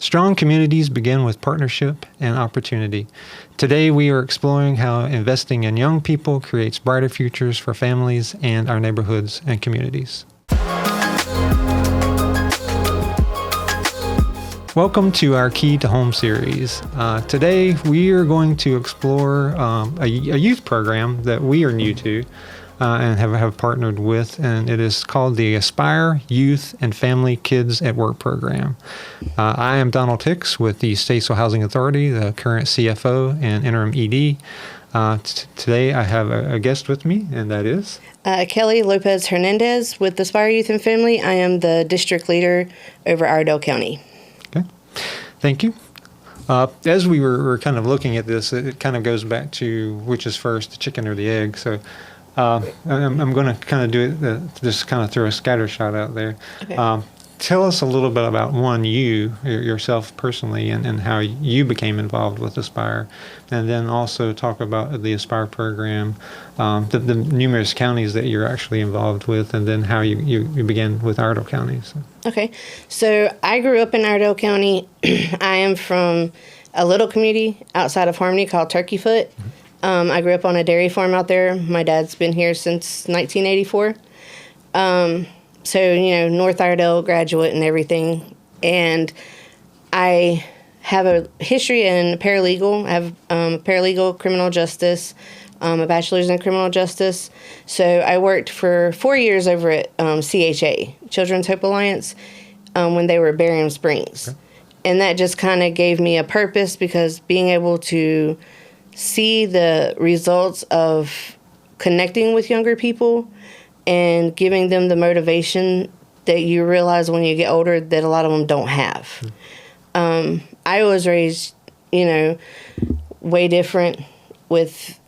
Strong communities begin with partnership and opportunity. Today, we are exploring how investing in young people creates brighter futures for families and our neighborhoods and communities. Welcome to our Key to Home series. Today, we are going to explore a youth program that we are new to and have partnered with, and it is called the Aspire Youth and Family Kids at Work program. I am Donald Hicks with the Statesville Housing Authority, the current CFO and interim ED. Today, I have a guest with me, and that is? Kelly Lopez Hernandez with Aspire Youth and Family. I am the district leader over Iredell County. Okay, thank you. As we were kind of looking at this, it kind of goes back to which is first, the chicken or the egg. So I'm going to kind of do it, just kind of throw a scatter shot out there. Okay. Tell us a little bit about yourself personally, and how you became involved with Aspire, and then also talk about the Aspire program, the numerous counties that you're actually involved with, and then how you began with Iredell County. So. Okay, so I grew up in Iredell County. I am from a little community outside of Harmony called Turkey Foot. I grew up on a dairy farm out there. My dad's been here since 1984. So, North Iredell graduate and everything. And I have a history in paralegal. I have paralegal, criminal justice, a bachelor's in criminal justice. So I worked for 4 years over at CHA, Children's Hope Alliance, when they were at Barium Springs. Okay. And that just kind of gave me a purpose, because being able to see the results of connecting with younger people and giving them the motivation that you realize when you get older that a lot of them don't have. I was raised, way different, with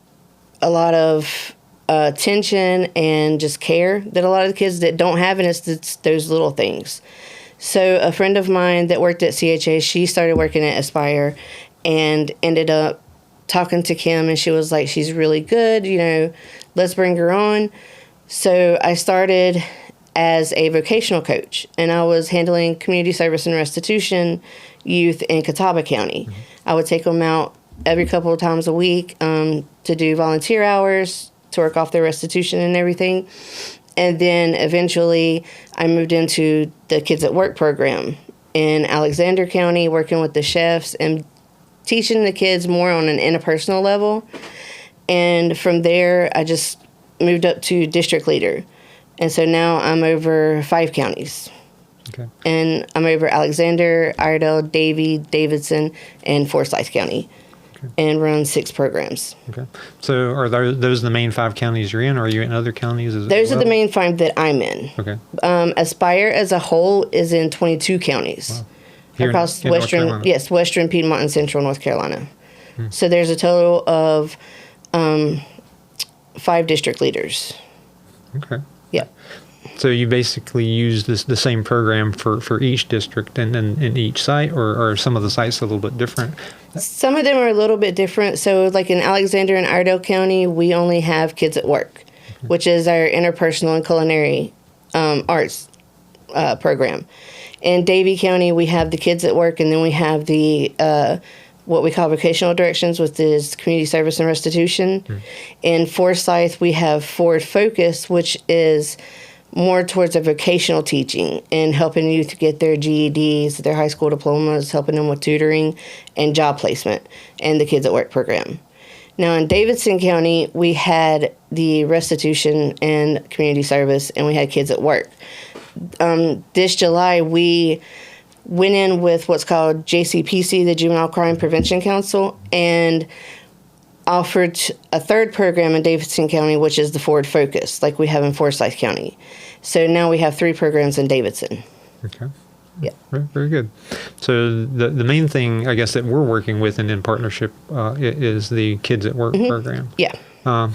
a lot of attention and just care that a lot of the kids that don't have, and it's those little things. So a friend of mine that worked at CHA, she started working at Aspire and ended up talking to Kim, and she was like, she's really good, let's bring her on. So I started as a vocational coach, and I was handling community service and restitution youth in Catawba County. Mm-hmm. I would take them out every couple of times a week to do volunteer hours, to work off their restitution and everything. And then eventually I moved into the Kids at Work program in Alexander County, working with the chefs and teaching the kids more on an interpersonal level. And from there, I just moved up to district leader. And so now I'm over 5 counties. Okay. And I'm over Alexander, Iredell, Davie, Davidson, and Forsyth County. Okay. And run 6 programs. Okay. So are those the main 5 counties you're in, or are you in other counties as well? Those are the main 5 that I'm in. Okay. Aspire as a whole is in 22 counties. Wow. Here across in western Piedmont and central North Carolina. So there's a total of 5 district leaders. Okay. Yep. So you basically use the same program for each district and in each site, or are some of the sites a little bit different? Some of them are a little bit different. So like in Alexander and Iredell County, we only have Kids at Work, which is our interpersonal and culinary arts program. In Davie County, we have the Kids at Work, and then we have the what we call vocational directions, which is community service and restitution. In Forsyth, we have Forward Focus, which is more towards a vocational teaching and helping youth to get their GEDs, their high school diplomas, helping them with tutoring and job placement, and the Kids at Work program. Now, in Davidson County, we had the restitution and community service, and we had Kids at Work. This July, we went in with what's called JCPC, the Juvenile Crime Prevention Council, and offered a 3rd program in Davidson County, which is the Forward Focus, like we have in Forsyth County. So now we have 3 programs in Davidson. Okay. Yeah. Very, very good. So the main thing, I guess, that we're working with and in partnership is the Kids at Work program. Yeah.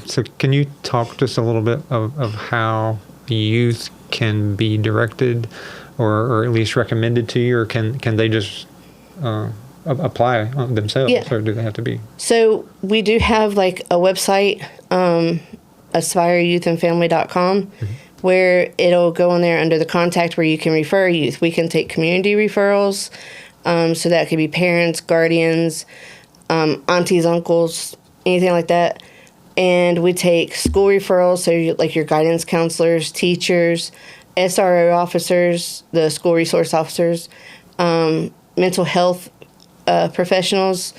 So can you talk just a little bit of how the youth can be directed or at least recommended to you, or can they just apply themselves, or do they have to be? So we do have like a website, aspireyouithandfamily.com, where it'll go in there under the contact where you can refer youth. We can take community referrals. So that could be parents, guardians, aunties, uncles, anything like that. And we take school referrals, so like your guidance counselors, teachers, SRO officers, the school resource officers, mental health professionals,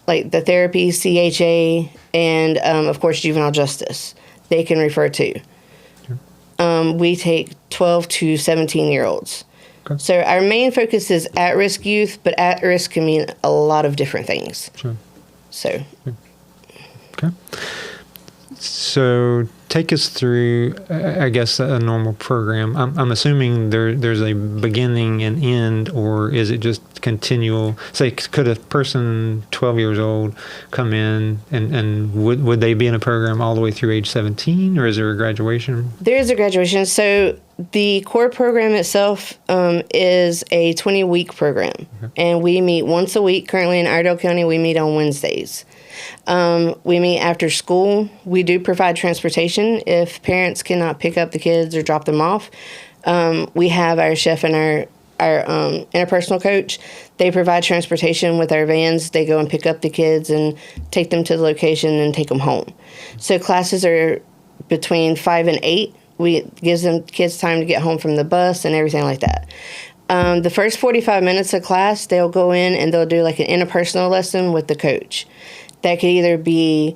like the therapy, CHA, and of course juvenile justice. They can refer to. We take 12 to 17-year-olds. Okay. So our main focus is at-risk youth, but at-risk can mean a lot of different things. Sure. So. Okay. So take us through, I guess, a normal program. I'm assuming there's a beginning and end, or is it just continual? Say, could a person 12 years old come in and would they be in a program all the way through age 17, or is there a graduation? There is a graduation. So the core program itself is a 20-week program, and we meet once a week. Currently in Iredell County, we meet on Wednesdays. We meet after school. We do provide transportation if parents cannot pick up the kids or drop them off. We have our chef and our interpersonal coach. They provide transportation with our vans. They go and pick up the kids and take them to the location and take them home. So classes are between 5 and 8. Gives them kids time to get home from the bus and everything like that. The first 45 minutes of class, they'll go in and they'll do like an interpersonal lesson with the coach. That could either be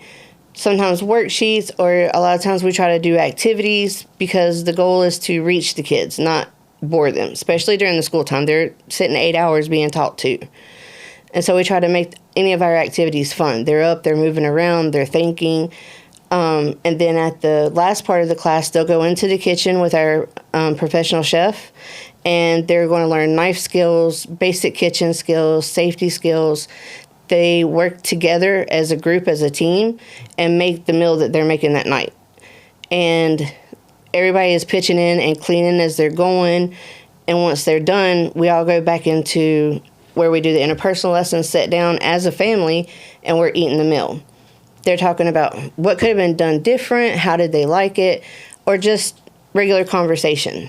sometimes worksheets, or a lot of times we try to do activities, because the goal is to reach the kids, not bore them, especially during the school time. They're sitting 8 hours being taught to. And so we try to make any of our activities fun. They're up, they're moving around, they're thinking. And then at the last part of the class, they'll go into the kitchen with our professional chef, and they're going to learn knife skills, basic kitchen skills, safety skills. They work together as a group, as a team, and make the meal that they're making that night. And everybody is pitching in and cleaning as they're going. And once they're done, we all go back into where we do the interpersonal lessons, sit down as a family, and we're eating the meal. They're talking about what could have been done different, how did they like it, or just regular conversation.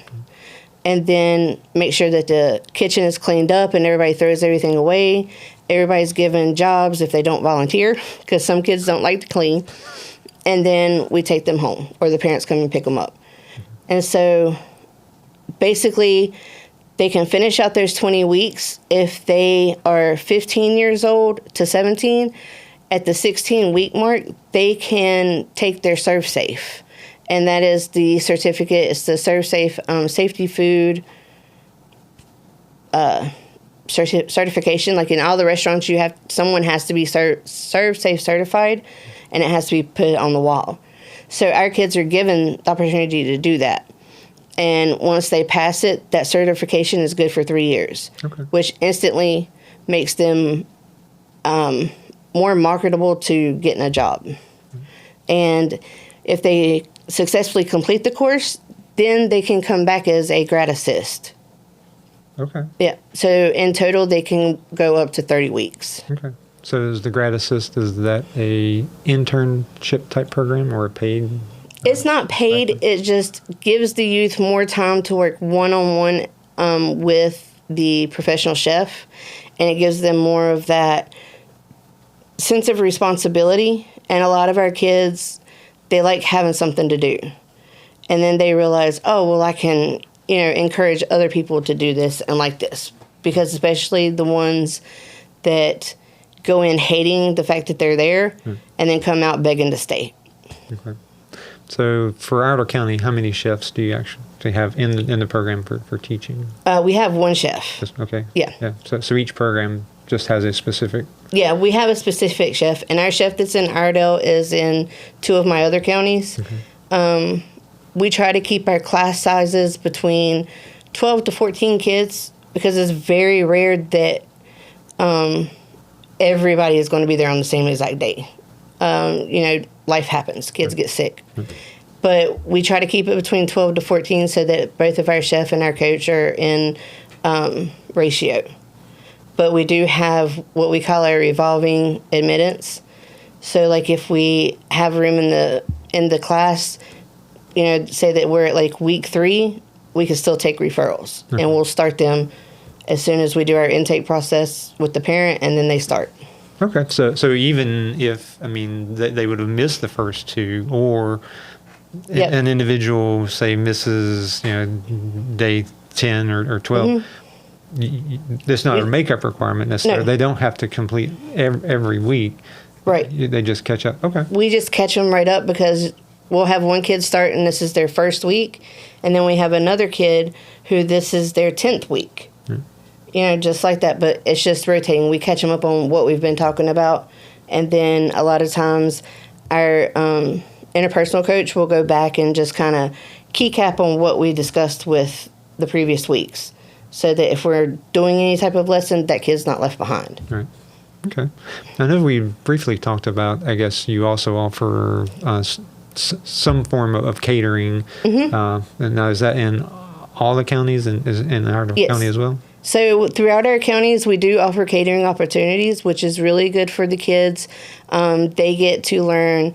And then make sure that the kitchen is cleaned up and everybody throws everything away. Everybody's given jobs if they don't volunteer, because some kids don't like to clean. And then we take them home, or the parents come and pick them up. And so basically they can finish out those 20 weeks if they are 15 years old to 17. At the 16-week mark, they can take their Serve Safe. And that is the certificate. It's the Serve Safe safety food certification. Like in all the restaurants, someone has to be Serve Safe certified, and it has to be put on the wall. So our kids are given the opportunity to do that. And once they pass it, that certification is good for 3 years, which instantly makes them more marketable to getting a job. And if they successfully complete the course, then they can come back as a grad assist. Okay. Yeah. So in total, they can go up to 30 weeks. Okay. So is the grad assist, is that a internship type program or a paid? It's not paid. It just gives the youth more time to work one-on-one with the professional chef, and it gives them more of that sense of responsibility. And a lot of our kids, they like having something to do. And then they realize, oh, well, I can, encourage other people to do this and like this. Because especially the ones that go in hating the fact that they're there and then come out begging to stay. Okay. So for Iredell County, how many chefs do you actually have in the program for teaching? We have one chef. Okay. Yeah. So each program just has a specific... Yeah, we have a specific chef, and our chef that's in Iredell is in 2 of my other counties. Okay. We try to keep our class sizes between 12 to 14 kids, because it's very rare that everybody is going to be there on the same exact day. Life happens. Kids get sick. But we try to keep it between 12 to 14 so that both of our chef and our coach are in ratio. But we do have what we call our revolving admittance. So, like, if we have room in the class, say that we're at like week 3, we can still take referrals, and we'll start them as soon as we do our intake process with the parent, and then they start. Okay. So even if, I mean, they would have missed the first two, or Yep. an individual, say, misses, day 10 or 12, that's not a makeup requirement necessarily. No. They don't have to complete every week. Right. They just catch up. Okay. We just catch them right up because we'll have one kid start and this is their first week, and then we have another kid who this is their 10th week. Just like that, but it's just rotating. We catch them up on what we've been talking about, and then a lot of times our interpersonal coach will go back and just kind of keycap on what we discussed with the previous weeks, so that if we're doing any type of lesson, that kid's not left behind. Right. Okay. I know we briefly talked about, I guess you also offer some form of catering. And now is that in all the counties and is in our Yes. county as well? So throughout our counties, we do offer catering opportunities, which is really good for the kids. They get to learn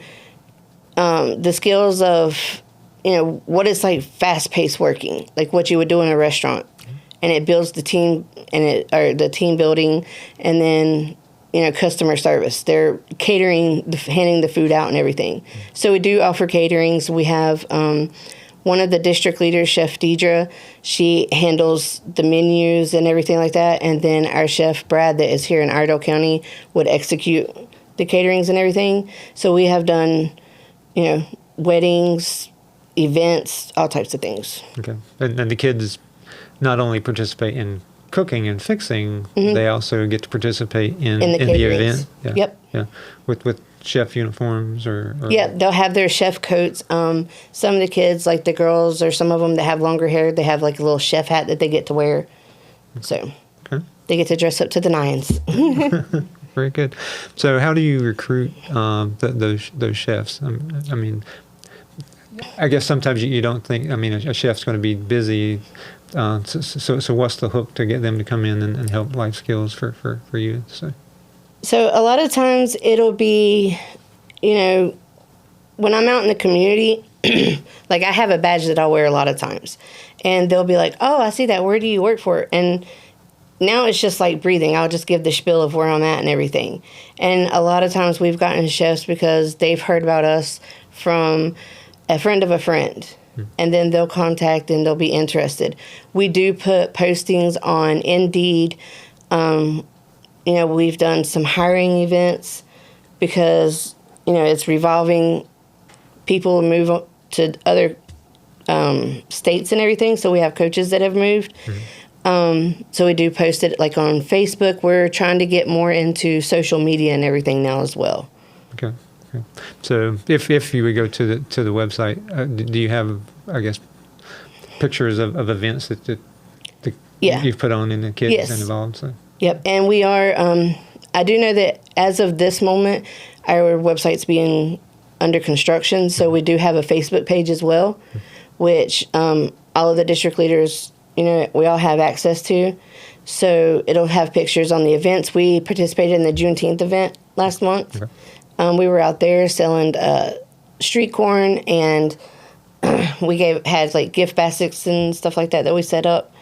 the skills of, what it's like fast-paced working, like what you would do in a restaurant. And it builds the team or the team building, and then, customer service. They're catering, handing the food out and everything. So we do offer caterings. We have one of the district leaders, Chef Deidre, she handles the menus and everything like that. And then our chef, Brad, that is here in Iredell County, would execute the caterings and everything. So we have done, weddings, events, all types of things. Okay. And the kids not only participate in cooking and fixing, they also get to participate in the caterings. event. Yeah. Yep. Yeah. With chef uniforms or Yeah, they'll have their chef coats. Some of the kids, like the girls or some of them that have longer hair, they have like a little chef hat that they get to wear. So they get to dress up to the nines. Very good. So how do you recruit those chefs? I mean, I guess sometimes you don't think, a chef's going to be busy. So what's the hook to get them to come in and help life skills for you? So a lot of times it'll be, when I'm out in the community, like I have a badge that I'll wear a lot of times. And they'll be like, oh, I see that. Where do you work for? And now it's just like breathing. I'll just give the spiel of where I'm at and everything. And a lot of times we've gotten chefs because they've heard about us from a friend of a friend. And then they'll contact and they'll be interested. We do put postings on Indeed. We've done some hiring events because, it's revolving. People move to other states and everything. So we have coaches that have moved. So we do post it like on Facebook. We're trying to get more into social media and everything now as well. Okay. So if you would go to the website, do you have, I guess, pictures of events that you've put on and the kids involved? So. Yep. And we are, I do know that as of this moment, our website's being under construction. So we do have a Facebook page as well, which all of the district leaders, we all have access to. So it'll have pictures on the events. We participated in the Juneteenth event last month. Okay. We were out there selling street corn, and we had like gift baskets and stuff like that we set up.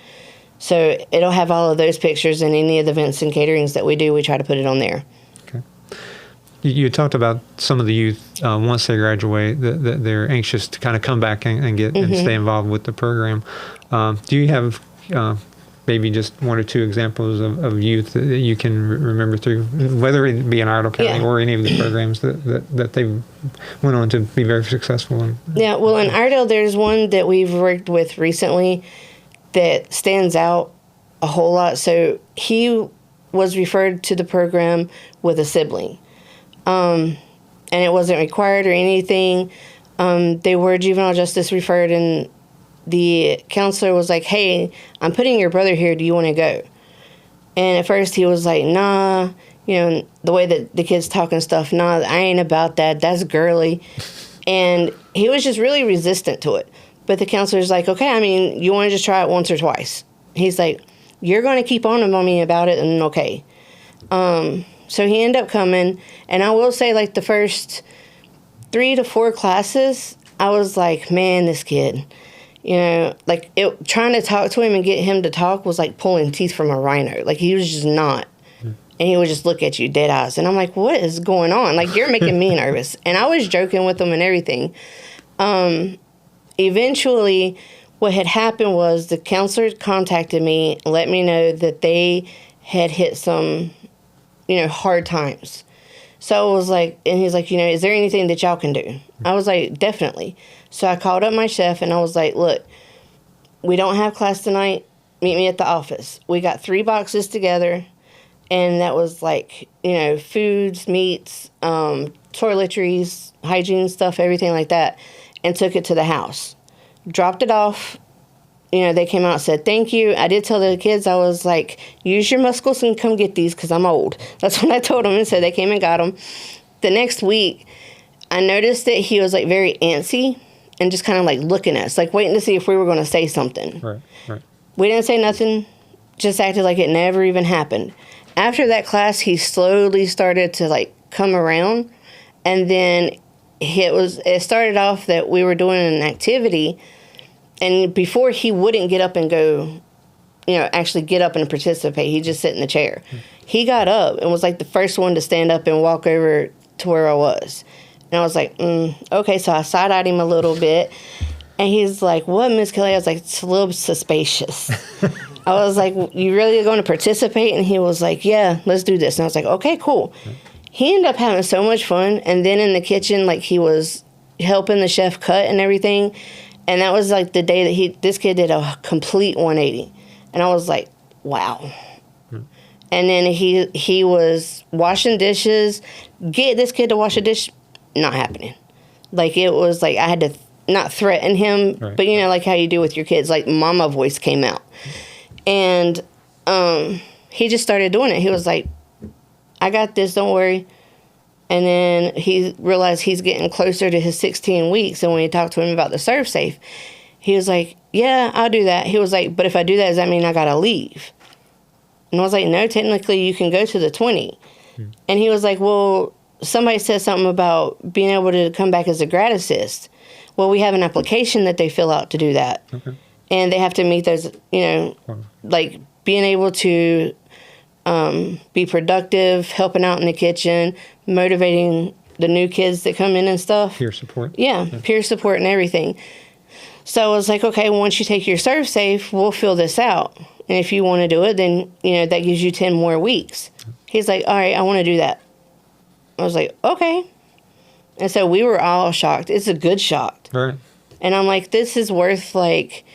So it'll have all of those pictures, and any of the events and caterings that we do, we try to put it on there. Okay. You talked about some of the youth, once they graduate, that they're anxious to kind of come back and get and stay involved with the program. Do you have maybe just one or two examples of youth that you can remember through, whether it be in Iredell County or any of the programs that they went on to be very successful in? Yeah, well, in Iredell, there's one that we've worked with recently that stands out a whole lot. So he was referred to the program with a sibling. And it wasn't required or anything. They were juvenile justice referred, and the counselor was like, hey, I'm putting your brother here. Do you want to go? And at first he was like, nah, the way that the kids talk and stuff, nah, I ain't about that. That's girly. And he was just really resistant to it. But the counselor's like, okay, you want to just try it once or twice? He's like, you're going to keep on me about it, and okay. So he ended up coming, and I will say, like, the first 3 to 4 classes, I was like, man, this kid, Like trying to talk to him and get him to talk was like pulling teeth from a rhino. Like he was just not. And he would just look at you dead eyes. And I'm like, what is going on? Like, you're making me nervous. And I was joking with him and everything. Eventually, what had happened was the counselor contacted me and let me know that they had hit some, hard times. So I was like, and he's like, is there anything that y'all can do? I was like, definitely. So I called up my chef and I was like, look, we don't have class tonight. Meet me at the office. We got 3 boxes together. And that was like, foods, meats, toiletries, hygiene stuff, everything like that, and took it to the house. Dropped it off. They came out and said, thank you. I did tell the kids, I was like, use your muscles and come get these because I'm old. That's what I told them. And so they came and got them. The next week, I noticed that he was like very antsy and just kind of like looking at us, like waiting to see if we were going to say something. Right. We didn't say nothing, just acted like it never even happened. After that class, he slowly started to like come around, and then it started off that we were doing an activity, and before he wouldn't get up and go, actually get up and participate. He'd just sit in the chair. He got up and was like the first one to stand up and walk over to where I was, and I was like, okay. So I side-eyed him a little bit, and he's like, "What, Miss Kelly?" I was like, "It's a little suspicious." I was like, you really going to participate? And he was like, yeah, let's do this. And I was like, okay, cool. He ended up having so much fun. And then in the kitchen, like he was helping the chef cut and everything. And that was like the day that this kid did a complete 180. And I was like, wow. And then he was washing dishes. Get this kid to wash a dish, not happening. Like it was like I had to not threaten him, right. But like how you do with your kids, like mama voice came out. And he just started doing it. He was like, I got this, don't worry. And then he realized he's getting closer to his 16 weeks. And when he talked to him about the Serve Safe, he was like, yeah, I'll do that. He was like, but if I do that, does that mean I got to leave? And I was like, no, technically you can go to the 20. And he was like, well, somebody said something about being able to come back as a grad assist. Well, we have an application that they fill out to do that. Okay. And they have to meet those, like being able to be productive, helping out in the kitchen, motivating the new kids that come in and stuff. Peer support. Yeah, peer support and everything. So I was like, okay, once you take your Serve Safe, we'll fill this out. And if you want to do it, then, that gives you 10 more weeks. He's like, all right, I want to do that. I was like, okay. And so we were all shocked. It's a good shock. Right. And I'm like, this is worth like...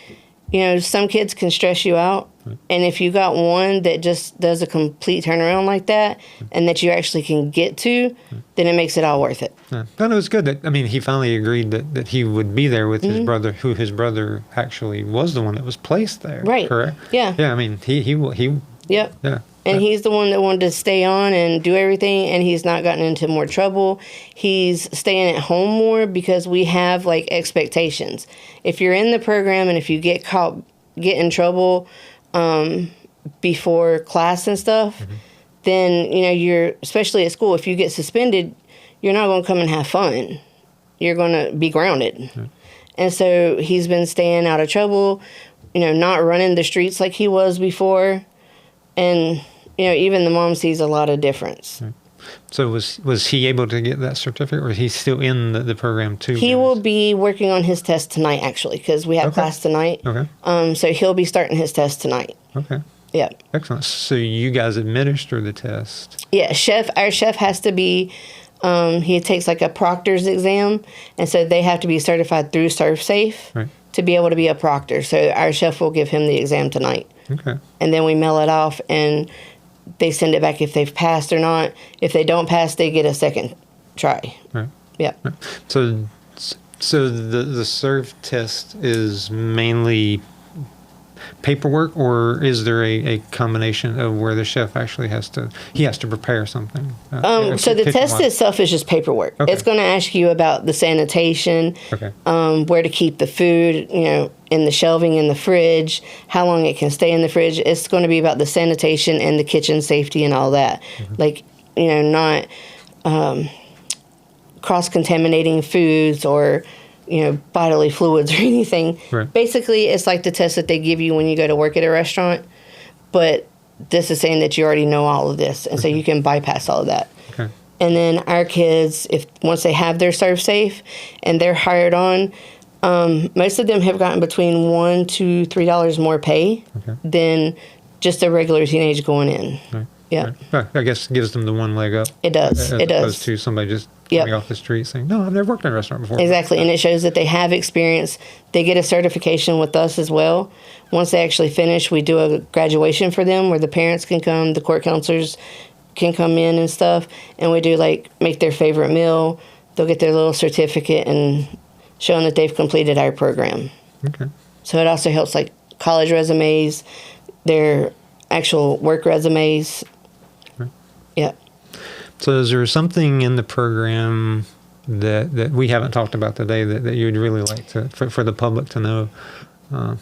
some kids can stress you out. And if you got one that just does a complete turnaround like that and that you actually can get to, then it makes it all worth it. Yeah. But it was good that, he finally agreed that he would be there with his brother, who his brother actually was the one that was placed there. Right. Correct? Yeah. Yeah, he Yep. Yeah. And he's the one that wanted to stay on and do everything, and he's not gotten into more trouble. He's staying at home more because we have, like, expectations. If you're in the program and if you get in trouble before class and stuff, then, you're, especially at school, if you get suspended, you're not going to come and have fun. You're going to be grounded. And so he's been staying out of trouble, not running the streets like he was before. And... even the mom sees a lot of difference. So was he able to get that certificate, or is he still in the program too? He will be working on his test tonight, actually, because we have class tonight. Okay. So he'll be starting his test tonight. Okay. Yeah. Excellent. So you guys administer the test? Yeah. Our chef has to be, he takes like a proctor's exam, and so they have to be certified through Serve Safe to be able to be a proctor. So our chef will give him the exam tonight. Okay. And then we mail it off, and they send it back if they've passed or not. If they don't pass, they get a second try. Right. Yeah. Right. So the Serve test is mainly paperwork, or is there a combination of where the chef actually has to prepare something? So the test itself is just paperwork. Okay. It's going to ask you about the sanitation, where to keep the food, in the shelving in the fridge, how long it can stay in the fridge. It's going to be about the sanitation and the kitchen safety and all that. Like, not cross-contaminating foods or bodily fluids or anything. Right. Basically, it's like the test that they give you when you go to work at a restaurant, but this is saying that you already know all of this, and so you can bypass all of that. Okay. And then our kids, if once they have their serve safe and they're hired on, most of them have gotten between $1 to $3 more pay than just a regular teenage going in. Right. Yeah, Right. Well, I guess it gives them the one leg up. it does. As It does. opposed to somebody just Yep. coming off the street saying, "No, I've never worked in a restaurant before." Exactly, and it shows that they have experience. They get a certification with us as well. Once they actually finish, we do a graduation for them where the parents can come, the court counselors can come in and stuff, and we do like make their favorite meal. They'll get their little certificate and showing that they've completed our program. Okay. So it also helps like college resumes, their actual work resumes. Right. Yeah. So is there something in the program that we haven't talked about today that you would really like for the public to know? I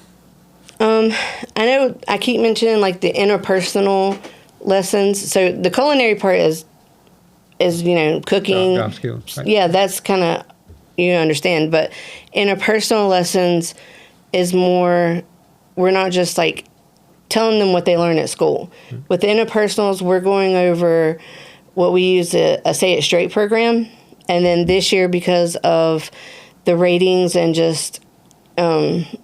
know I keep mentioning like the interpersonal lessons. So the culinary part is cooking. Job skills. Right? Yeah, that's kind of understand. But interpersonal lessons is more. We're not just like telling them what they learn at school. Mm-hmm. With the interpersonals, we're going over what we use a Say It Straight program, and then this year because of the ratings and just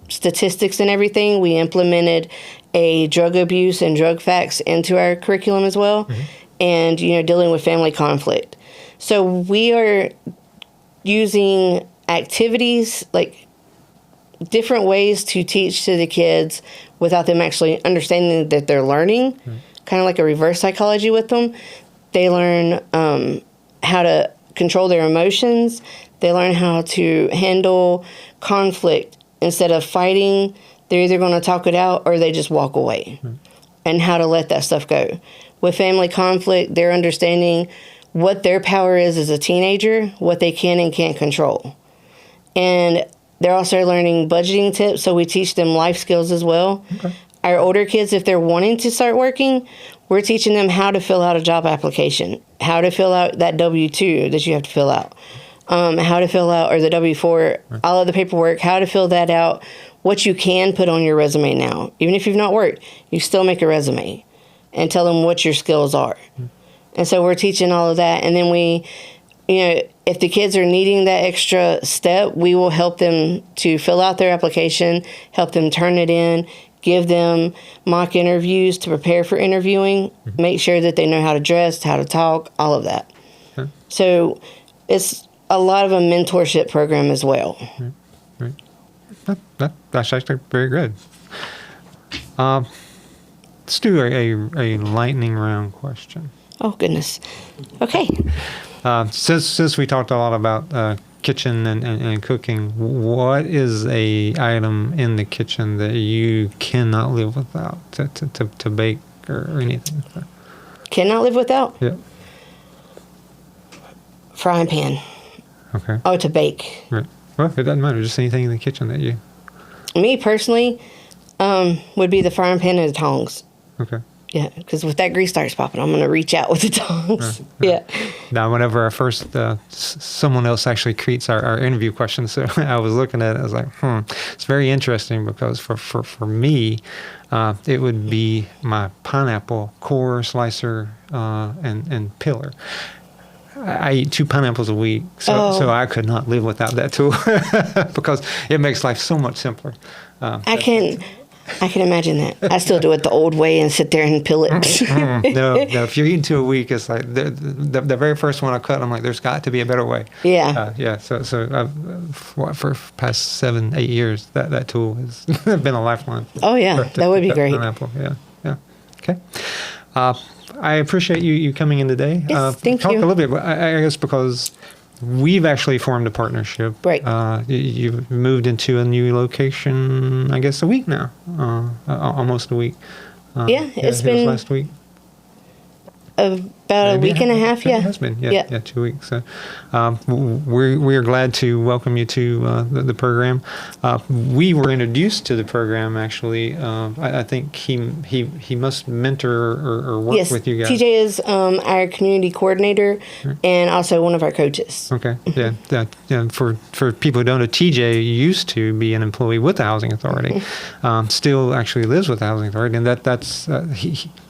statistics and everything, we implemented a drug abuse and drug facts into our curriculum as well, and dealing with family conflict. So we are using activities like different ways to teach to the kids without them actually understanding that they're learning, kind of like a reverse psychology with them. They learn how to control their emotions. They learn how to handle conflict. Instead of fighting, they're either going to talk it out or they just walk away, and how to let that stuff go. With family conflict, they're understanding what their power is as a teenager, what they can and can't control. And they're also learning budgeting tips, so we teach them life skills as well. Okay. Our older kids, if they're wanting to start working, we're teaching them how to fill out a job application, how to fill out that W-2 that you have to fill out, how to fill out, or the W-4, all of the paperwork, how to fill that out, what you can put on your resume now. Even if you've not worked, you still make a resume and tell them what your skills are. And so we're teaching all of that. And then we, if the kids are needing that extra step, we will help them to fill out their application, help them turn it in, give them mock interviews to prepare for interviewing, make sure that they know how to dress, how to talk, all of that. Okay. So it's a lot of a mentorship program as well. Right. That's actually very good. Let's do a lightning round question. Oh, goodness. Okay. Since we talked a lot about kitchen and cooking, what is a item in the kitchen that you cannot live without to bake or anything? Cannot live without? Yeah. Frying pan. Okay. Oh, to bake. Right. Well, it doesn't matter. Just anything in the kitchen that you... Me personally, would be the frying pan and the tongs. Okay. Yeah, because if that grease starts popping, I'm going to reach out with the tongs. Yeah. Now, whenever our first, someone else actually creates our interview questions, so I was looking at it, I was like, it's very interesting because for me, it would be my pineapple core, slicer, and peeler. I eat 2 pineapples a week, so I could not live without that tool because it makes life so much simpler. I can imagine that. I still do it the old way and sit there and peel it. No. If you're eating 2 a week, it's like the very first one I cut, I'm like, there's got to be a better way. Yeah. So for past 7-8 years, that tool has been a lifeline. Oh yeah, that would be great. Pineapple. Yeah. Okay. I appreciate you coming in today. Yes, thank talk you. a little bit, I guess, because we've actually formed a partnership. Right. You've moved into a new location, I guess, a week now, almost a week. It's it been was last week. About a week and a half, It yeah. has been, yeah, 2 weeks. So, we are glad to welcome you to the program. We were introduced to the program actually. I think he must mentor or work Yes, with you guys. TJ is our community coordinator and also one of our coaches. Okay, yeah. For people who don't know, TJ used to be an employee with the Housing Authority, still actually lives with the Housing Authority, and that's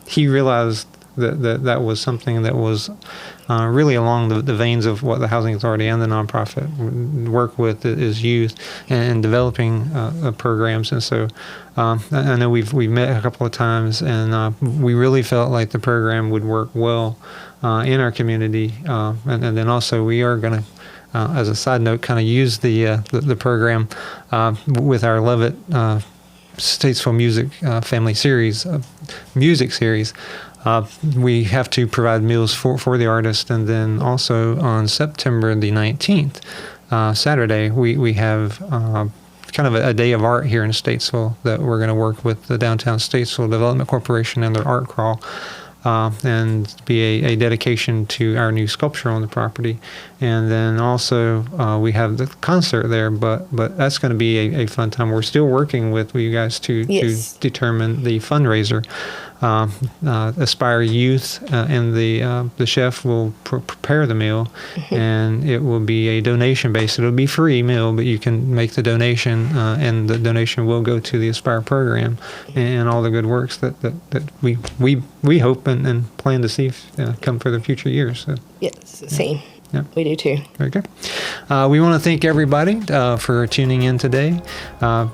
he realized that was something that was really along the veins of what the Housing Authority and the nonprofit work with is youth and developing programs. And so I know we've met a couple of times, and we really felt like the program would work well in our community. And then also we are going to, as a side note, kind of use the program with our Levitt Statesville Music Family Series, music series. We have to provide meals for the artist, and then also on September the 19th, Saturday, we have kind of a day of art here in Statesville that we're going to work with the Downtown Statesville Development Corporation and their art crawl. And be a dedication to our new sculpture on the property. And then also we have the concert there, but that's going to be a fun time. We're still working with you guys to determine the fundraiser. Aspire Youth and the chef will prepare the meal, and it will be a donation based. It'll be free meal, but you can make the donation, and the donation will go to the Aspire program and all the good works that we hope and plan to see come for the future years. So. Yes, same. Yeah. We do too. Very good. We want to thank everybody for tuning in today.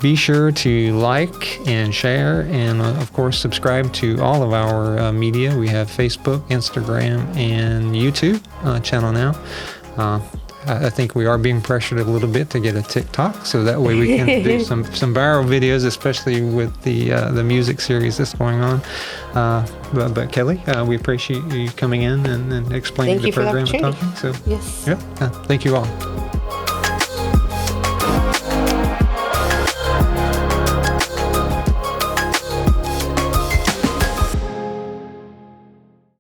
Be sure to like and share, and of course subscribe to all of our media. We have Facebook, Instagram, and YouTube channel now. I think we are being pressured a little bit to get a TikTok, so that way we can do some viral videos, especially with the music series that's going on. But Kelly, we appreciate you coming in and explaining the program and talking. So, yes. Yeah. Thank you all.